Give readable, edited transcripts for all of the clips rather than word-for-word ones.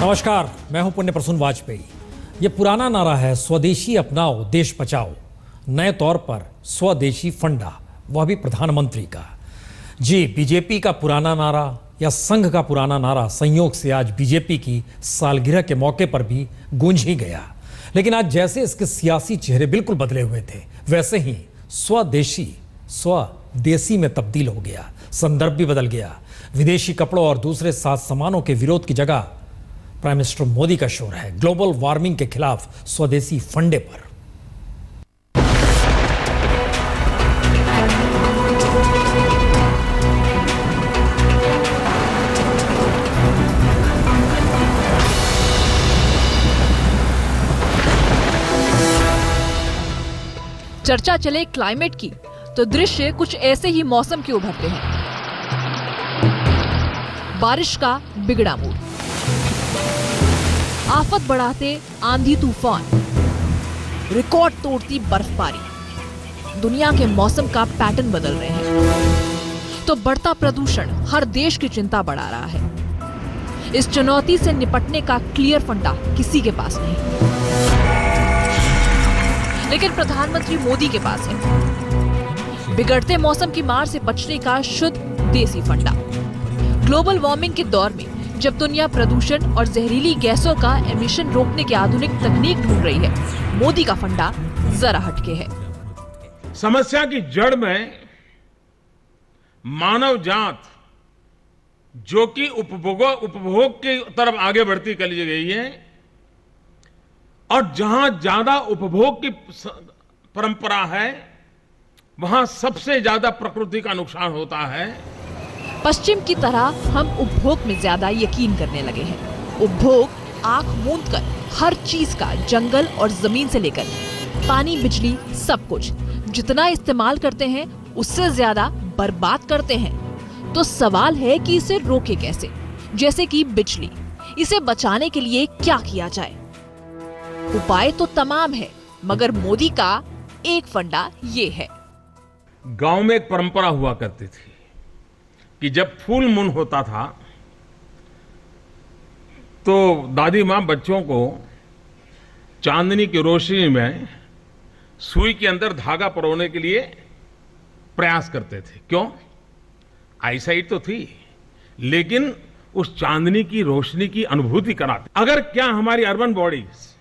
नमस्कार, मैं हूं पुण्य प्रसून वाजपेयी। ये पुराना नारा है, स्वदेशी अपनाओ देश बचाओ। नए तौर पर स्वदेशी फंडा, वह भी प्रधानमंत्री का। जी, बीजेपी का पुराना नारा या संघ का पुराना नारा संयोग से आज बीजेपी की सालगिरह के मौके पर भी गूंज ही गया। लेकिन आज जैसे इसके सियासी चेहरे बिल्कुल बदले हुए थे, वैसे ही स्वदेशी में तब्दील हो गया। संदर्भ भी बदल गया। विदेशी कपड़ों और दूसरे साज सामानों के विरोध की जगह प्राइम मिनिस्टर मोदी का शोर है ग्लोबल वार्मिंग के खिलाफ स्वदेशी फंडे पर। चर्चा चले क्लाइमेट की तो दृश्य कुछ ऐसे ही मौसम के उभरते हैं। बारिश का बिगड़ा मूड, आफत बढ़ाते आंधी तूफान, रिकॉर्ड तोड़ती बर्फबारी, दुनिया के मौसम का पैटर्न बदल रहे हैं। तो बढ़ता प्रदूषण हर देश की चिंता बढ़ा रहा है। इस चुनौती से निपटने का क्लियर फंडा किसी के पास नहीं, लेकिन प्रधानमंत्री मोदी के पास है बिगड़ते मौसम की मार से बचने का शुद्ध देसी फंडा। ग्लोबल वार्मिंग के दौर में जब दुनिया प्रदूषण और जहरीली गैसों का एमिशन रोकने की आधुनिक तकनीक ढूंढ रही है, मोदी का फंडा जरा हटके है। समस्या की जड़ में मानव जात जो कि उपभोग की तरफ आगे बढ़ती चली गई है, और जहां ज्यादा उपभोग की परंपरा है, वहां सबसे ज्यादा प्रकृति का नुकसान होता है। पश्चिम की तरह हम उपभोग में ज्यादा यकीन करने लगे हैं। उपभोग आंख मूंद कर हर चीज का, जंगल और जमीन से लेकर पानी, बिजली, सब कुछ जितना इस्तेमाल करते हैं उससे ज्यादा बर्बाद करते हैं। तो सवाल है कि इसे रोके कैसे? जैसे कि बिजली, इसे बचाने के लिए क्या किया जाए? उपाय तो तमाम है, मगर मोदी का एक फंडा ये है। गांव में एक परंपरा हुआ करती थी कि जब फुल मून होता था तो दादी मां बच्चों को चांदनी की रोशनी में सुई के अंदर धागा परोने के लिए प्रयास करते थे। क्यों? आईसाइट तो थी, लेकिन उस चांदनी की रोशनी की अनुभूति कराते। अगर क्या हमारी अर्बन बॉडीज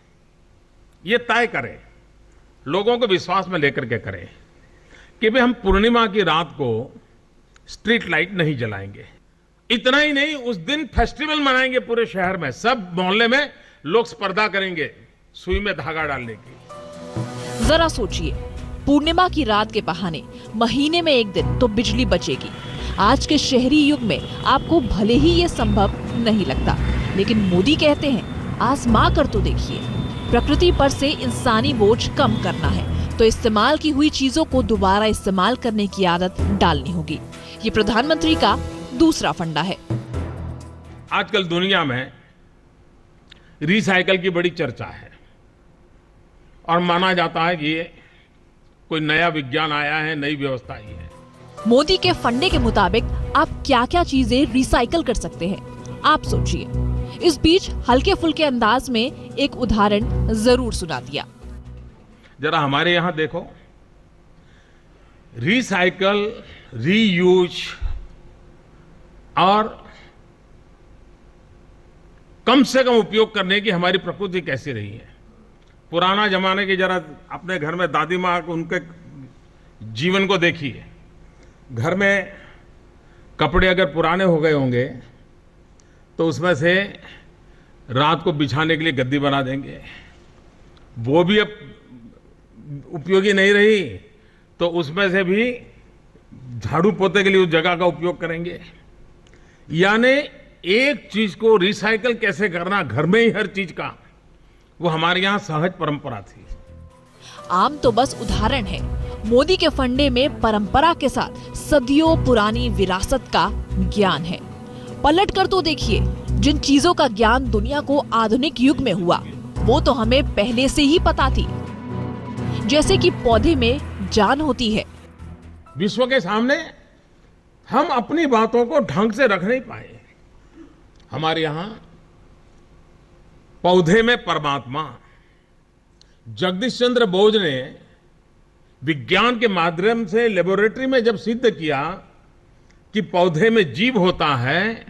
ये तय करें, लोगों को विश्वास में लेकर के करें कि भाई हम पूर्णिमा की रात को स्ट्रीट लाइट नहीं जलाएंगे। इतना ही नहीं, उस दिन फेस्टिवल मनाएंगे पूरे शहर में, सब मोहल्ले में लोग स्पर्धा करेंगे सुई में धागा डालने की। जरा सोचिए, पूर्णिमा की रात के बहाने महीने में एक दिन तो बिजली बचेगी। आज के शहरी युग में आपको भले ही ये संभव नहीं लगता, लेकिन मोदी कहते हैं आजमा कर तो देखिए। प्रकृति पर से इंसानी बोझ कम करना है तो इस्तेमाल की हुई चीजों को दोबारा इस्तेमाल करने की आदत डालनी होगी। ये प्रधानमंत्री का दूसरा फंडा है। आजकल दुनिया में रिसाइकल की बड़ी चर्चा है और माना जाता है कि ये कोई नया विज्ञान आया है, नई व्यवस्था आई है। मोदी के फंडे के मुताबिक आप क्या क्या चीजें रिसाइकल कर सकते हैं, आप सोचिए। इस बीच हल्के फुल्के अंदाज में एक उदाहरण जरूर सुना दिया। जरा हमारे यहां देखो, रिसाइकल, रीयूज और कम से कम उपयोग करने की हमारी प्रकृति कैसी रही है। पुराना जमाने की जरा अपने घर में दादी माँ उनके जीवन को देखिए। घर में कपड़े अगर पुराने हो गए होंगे तो उसमें से रात को बिछाने के लिए गद्दी बना देंगे। वो भी अब उपयोगी नहीं रही तो उसमें से भी झाड़ू पोते के लिए उस जगह का उपयोग करेंगे। यानी एक चीज को रिसाइकल कैसे करना, घर में ही हर चीज का, वो हमारे यहाँ सहज परंपरा थी। आम तो बस उदाहरण है। मोदी के फंडे में परंपरा के साथ सदियों पुरानी विरासत का ज्ञान है। पलट कर तो देखिए, जिन चीजों का ज्ञान दुनिया को आधुनिक युग में हुआ वो तो हमें पहले से ही पता थी। जैसे कि पौधे में जान होती है। विश्व के सामने हम अपनी बातों को ढंग से रख नहीं पाए। हमारे यहाँ पौधे में परमात्मा। जगदीश चंद्र बोस ने विज्ञान के माध्यम से लेबोरेटरी में जब सिद्ध किया कि पौधे में जीव होता है,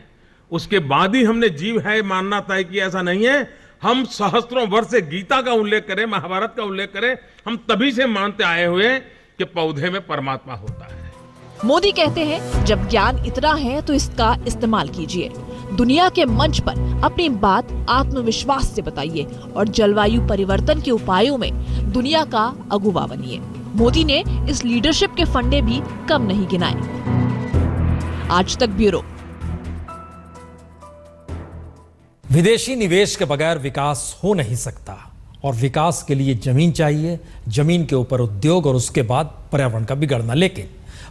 उसके बाद ही हमने जीव है मानना तय किया। ऐसा नहीं है हम सहस्त्रों वर्ष से गीता का उल्लेख करें, महाभारत का उल्लेख करें, हम तभी से मानते आए हुए कि पौधे में परमात्मा होता है। मोदी कहते हैं जब ज्ञान इतना है तो इसका इस्तेमाल कीजिए, दुनिया के मंच पर अपनी बात आत्मविश्वास से बताइए और जलवायु परिवर्तन के उपायों में दुनिया का अगुवा बनिए। मोदी ने इस लीडरशिप के फंडे भी कम नहीं गिनाए। आज तक ब्यूरो। विदेशी निवेश के बगैर विकास हो नहीं सकता और विकास के लिए जमीन चाहिए, जमीन के ऊपर उद्योग और उसके बाद पर्यावरण का बिगड़ना। लेकिन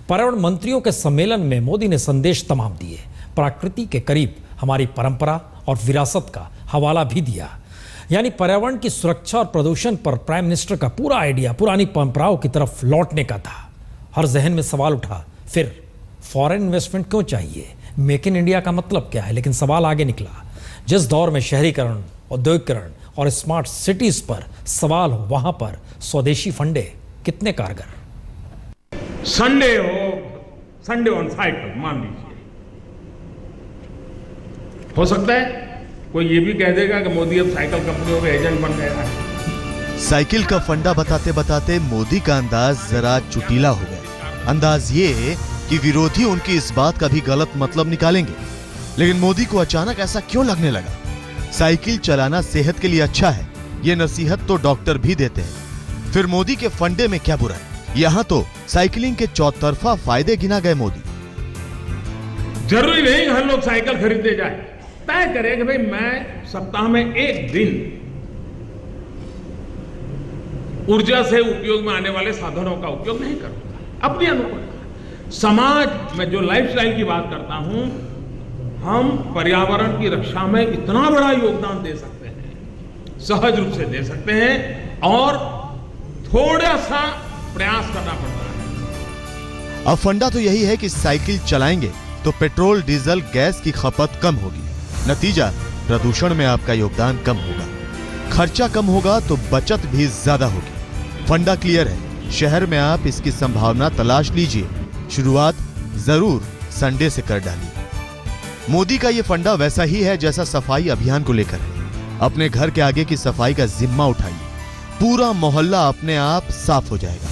पर्यावरण मंत्रियों के सम्मेलन में मोदी ने संदेश तमाम दिए, प्रकृति के करीब हमारी परंपरा और विरासत का हवाला भी दिया। यानी पर्यावरण की सुरक्षा और प्रदूषण पर प्राइम मिनिस्टर का पूरा आइडिया पुरानी परंपराओं की तरफ लौटने का था। हर जहन में सवाल उठा, फिर फॉरेन इन्वेस्टमेंट क्यों चाहिए, मेक इन इंडिया का मतलब क्या है? लेकिन सवाल आगे निकला, जिस दौर में शहरीकरण, औद्योगिकरण और स्मार्ट सिटीज पर सवाल हो, वहां पर स्वदेशी फंडे कितने कारगर? संडे ऑन साइकिल मान लीजिए, हो सकता है कोई ये भी कह देगा कि मोदी अब साइकिल कंपनियों का एजेंट बन गया है। साइकिल का फंडा बताते बताते मोदी का अंदाज जरा चुटीला हो गया। अंदाज ये कि विरोधी उनकी इस बात का भी गलत मतलब निकालेंगे। लेकिन मोदी को अचानक ऐसा क्यों लगने लगा? साइकिल चलाना सेहत के लिए अच्छा है, ये नसीहत तो डॉक्टर भी देते हैं। फिर मोदी के फंडे में क्या बुरा है? यहाँ तो साइकिलिंग के चौतरफा फायदे गिना गए मोदी। जरूरी नहीं हर लोग साइकिल खरीदने जाए, तय करें कि भाई मैं सप्ताह में एक दिन ऊर्जा से उपयोग में आने वाले साधनों का उपयोग नहीं करूंगा, अपने अनुकूल। समाज में जो लाइफस्टाइल की बात करता हूं, हम पर्यावरण की रक्षा में इतना बड़ा योगदान दे सकते हैं, सहज रूप से दे सकते हैं, और थोड़ा सा प्रयास करना पड़ता है। अब फंडा तो यही है कि साइकिल चलाएंगे तो पेट्रोल, डीजल, गैस की खपत कम होगी। नतीजा, प्रदूषण में आपका योगदान कम होगा, खर्चा कम होगा तो बचत भी ज्यादा होगी। फंडा क्लियर है, शहर में आप इसकी संभावना तलाश लीजिए। शुरुआत जरूर संडे से कर डालिए। मोदी का यह फंडा वैसा ही है जैसा सफाई अभियान को लेकर है। अपने घर के आगे की सफाई का जिम्मा उठाइए, पूरा मोहल्ला अपने आप साफ हो जाएगा।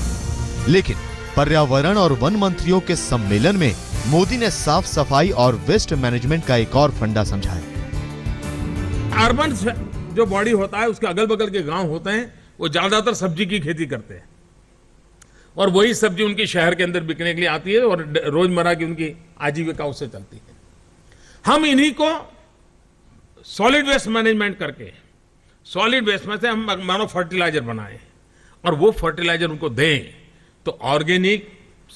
लेकिन पर्यावरण और वन मंत्रियों के सम्मेलन में मोदी ने साफ सफाई और वेस्ट मैनेजमेंट का एक और फंडा समझाया। अर्बन जो बॉडी होता है, उसके अगल बगल के गांव होते हैं, वो ज्यादातर सब्जी की खेती करते हैं और वही सब्जी उनकी शहर के अंदर बिकने के लिए आती है और रोजमर्रा की उनकी आजीविका उससे चलती है। हम इन्हीं को सॉलिड वेस्ट मैनेजमेंट करके, सॉलिड वेस्ट में से हम मानो फर्टिलाइजर बनाएं और वो फर्टिलाइजर उनको दें, तो ऑर्गेनिक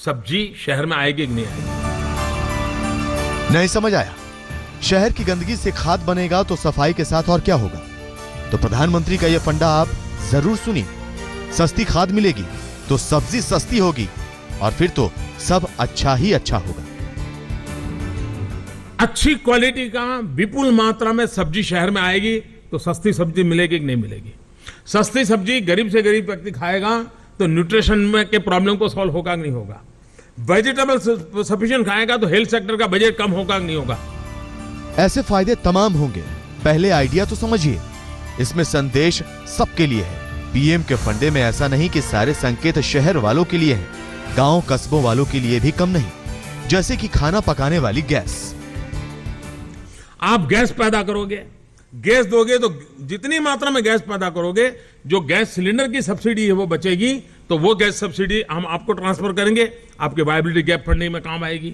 सब्जी शहर में आएगी कि नहीं आएगी? नहीं समझ आया? शहर की गंदगी से खाद बनेगा तो सफाई के साथ और क्या होगा? तो प्रधानमंत्री का यह फंडा आप जरूर सुनिए। सस्ती खाद मिलेगी तो सब्जी सस्ती होगी और फिर तो सब अच्छा ही अच्छा होगा। अच्छी क्वालिटी का विपुल मात्रा में सब्जी शहर में आएगी तो सस्ती सब्जी मिलेगी कि नहीं मिलेगी? सस्ती सब्जी गरीब से गरीब व्यक्ति खाएगा तो न्यूट्रिशन में के प्रॉब्लम को सॉल्व होगा कि नहीं होगा? वेजिटेबल सफिशिएंट खाएगा तो हेल्थ सेक्टर का बजट कम होगा कि नहीं होगा? ऐसे फायदे तमाम होंगे। पहले आइडिया तो समझिए, इसमें संदेश सबके लिए है। पीएम के फंडे में ऐसा नहीं कि सारे संकेत शहर वालों के लिए हैं, गांव कस्बों वालों के लिए भी कम नहीं। जैसे कि खाना पकाने वाली गैस, आप गैस पैदा करोगे, गैस दोगे तो जितनी मात्रा में गैस पैदा करोगे, जो गैस सिलेंडर की सब्सिडी है वो बचेगी, तो वो गैस सब्सिडी हम आपको ट्रांसफर करेंगे, आपके वायबिलिटी गैप फंडिंग में काम आएगी।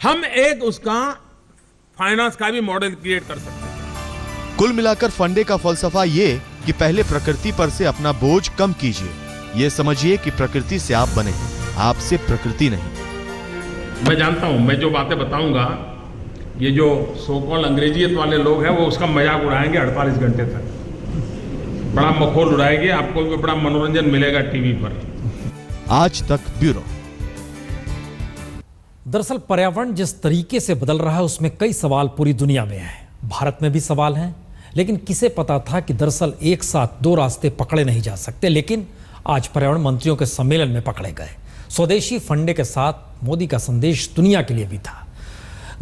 हम एक उसका फाइनेंस का भी मॉडल क्रिएट कर सकते हैं। कुल मिलाकर फंडे का फलसफा ये कि पहले प्रकृति पर से अपना बोझ कम कीजिए। ये समझिए कि प्रकृति से आप बने, आपसे प्रकृति नहीं। मैं जानता हूं, मैं जो बातें बताऊंगा, ये जो सो-कॉल्ड अंग्रेजियत वाले लोग हैं वो उसका मजाक उड़ाएंगे 48 घंटे तक, बड़ा मखौल उड़ाएंगे, आपको भी बड़ा मनोरंजन मिलेगा टीवी पर। आज तक ब्यूरो। दरअसल पर्यावरण जिस तरीके से बदल रहा है उसमें कई सवाल पूरी दुनिया में हैं, भारत में भी सवाल हैं। लेकिन किसे पता था कि दरअसल एक साथ दो रास्ते पकड़े नहीं जा सकते। लेकिन आज पर्यावरण मंत्रियों के सम्मेलन में पकड़े गए। स्वदेशी फंडे के साथ मोदी का संदेश दुनिया के लिए भी था।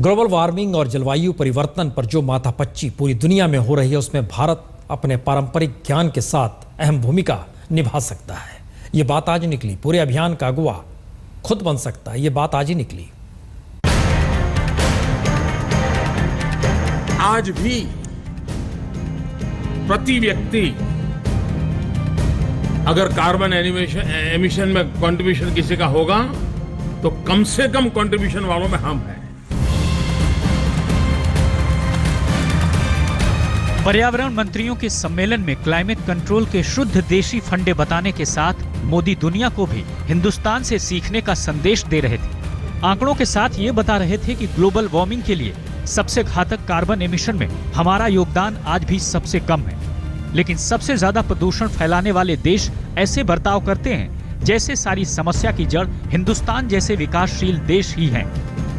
ग्लोबल वार्मिंग और जलवायु परिवर्तन पर जो माथापच्ची पूरी दुनिया में हो रही है, उसमें भारत अपने पारंपरिक ज्ञान के साथ अहम भूमिका निभा सकता है। ये बात आज निकली। पूरे अभियान का अगुवा खुद बन सकता है, ये बात आज ही निकली। आज भी प्रति व्यक्ति अगर कार्बन एमिशन में कंट्रीब्यूशन किसी का होगा तो कम से कम कंट्रीब्यूशन वालों में हम हैं। पर्यावरण मंत्रियों के सम्मेलन में क्लाइमेट कंट्रोल के शुद्ध देशी फंडे बताने के साथ मोदी दुनिया को भी हिंदुस्तान से सीखने का संदेश दे रहे थे। आंकड़ों के साथ ये बता रहे थे कि ग्लोबल वार्मिंग के लिए सबसे घातक कार्बन एमिशन में हमारा योगदान आज भी सबसे कम है। लेकिन सबसे ज्यादा प्रदूषण फैलाने वाले देश ऐसे बर्ताव करते हैं जैसे सारी समस्या की जड़ हिंदुस्तान जैसे विकासशील देश ही हैं।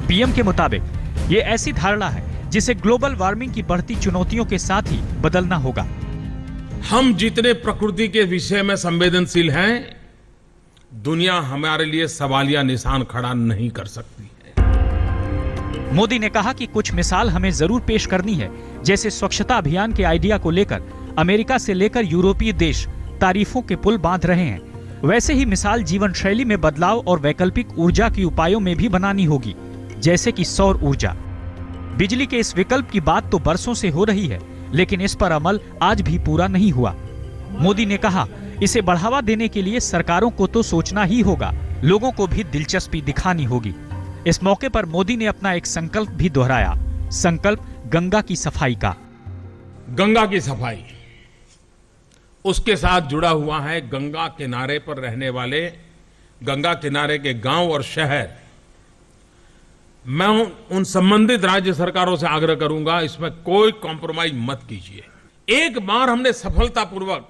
पीएम के मुताबिक ये ऐसी धारणा है जिसे ग्लोबल वार्मिंग की बढ़ती चुनौतियों के साथ ही बदलना होगा। हम जितने प्रकृति के विषय में संवेदनशील हैं, दुनिया हमारे लिए सवालिया निशान खड़ा नहीं कर सकती है। मोदी ने कहा कि कुछ मिसाल हमें जरूर पेश करनी है। जैसे स्वच्छता अभियान के आइडिया को लेकर अमेरिका से लेकर यूरोपीय देश तारीफों के पुल बांध रहे हैं, वैसे ही मिसाल जीवन शैली में बदलाव और वैकल्पिक ऊर्जा के उपायों में भी बनानी होगी, जैसे कि सौर ऊर्जा। बिजली के इस विकल्प की बात तो बरसों से हो रही है, लेकिन इस पर अमल आज भी पूरा नहीं हुआ। मोदी ने कहा, इसे बढ़ावा देने के लिए सरकारों को तो सोचना ही होगा, लोगों को भी दिलचस्पी दिखानी होगी। इस मौके पर मोदी ने अपना एक संकल्प भी दोहराया, संकल्प गंगा की सफाई का। गंगा की सफाई, उसके साथ जुड़ा हुआ है गंगा किनारे पर रहने वाले, गंगा किनारे के गांव और शहर। मैं उन संबंधित राज्य सरकारों से आग्रह करूंगा, इसमें कोई कॉम्प्रोमाइज मत कीजिए। एक बार हमने सफलतापूर्वक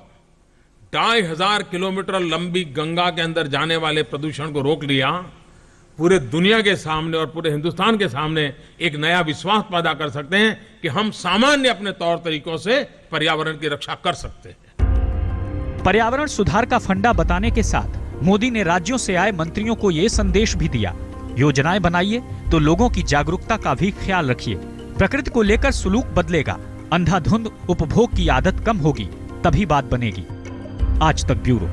2500 किलोमीटर लंबी गंगा के अंदर जाने वाले प्रदूषण को रोक लिया, पूरे दुनिया के सामने और पूरे हिंदुस्तान के सामने एक नया विश्वास पैदा कर सकते हैं कि हम सामान्य अपने तौर तरीकों से पर्यावरण की रक्षा कर सकते हैं। पर्यावरण सुधार का फंडा बताने के साथ मोदी ने राज्यों से आए मंत्रियों को ये संदेश भी दिया, योजनाएं बनाइए तो लोगों की जागरूकता का भी ख्याल रखिए। प्रकृति को लेकर सुलूक बदलेगा, अंधाधुंध उपभोग की आदत कम होगी, तभी बात बनेगी। आज तक ब्यूरो।